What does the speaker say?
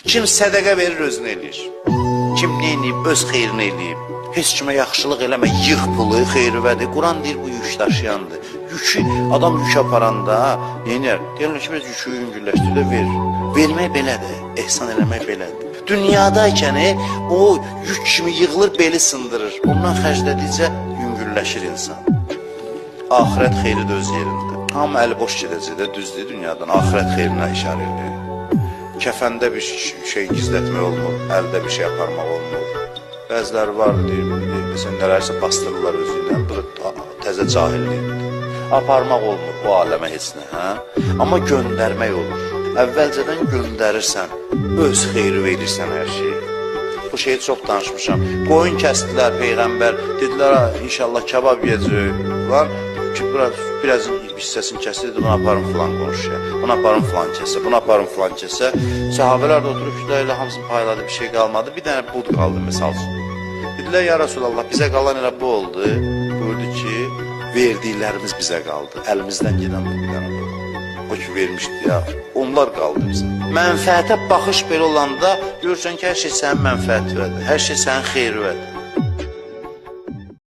Kim sədəqə verir, özünə eləyir. Kim neyiniyib, öz xeyrini eləyib. Heç kimə yaxşılıq eləmə, yığ pulu, xeyrivədir. Quran deyir, bu yük daşıyandır. Yükü, adam yük aparanda, neynər? Deyirlər ki, biz yükü yüngülləşdir də ver. Vermək belədir, ehsan eləmək belədir. Dünyadaykən o yük kimi yığılır, beli sındırır. Ondan xərclədikcə yüngülləşir insan. Ahirət xeyri də öz yerində. Hamı əli boş gedəcək də, düzdür dünyadan. Ahirət xeyrinə işarə edir. Kəfəndə bir şey gizlətmək olmur, əldə bir şey aparmaq olmur. Bəziləri var, deyir, nələrsə bastırırlar özündən, bu da təzə cahillikdir. Aparmaq olmur o aləmə heç nə, hə? Amma göndərmək olur. Əvvəlcədən göndərirsən, öz xeyri verirsən hər şeyi. Bu şeyi çox danışmışam. Qoyun kəsdilər, Peyğəmbər, dedilər, inşallah kebab yiyəcək. Ki, birazın hissəsini kəsdi, bunu aparım filan qonşuya, bunu aparım filan kəsə, bunu aparım filan kəsə. Səhabələr də oturub ki, elə hamısını payladı, bir şey qalmadı, bir dənə bud qaldı, misal üçün. Dedilər, ya Rasulallah, bizə qalan elə bu oldu. Buyurdu ki, verdiklərimiz bizə qaldı, əlimizdən gedən budlar. O ki, vermişdi ya, onlar qaldı bizə. Mənfəətə baxış belə olanda, görürsən ki, hər şey sənin mənfəətinədir, hər şey sənin xeyrinədir.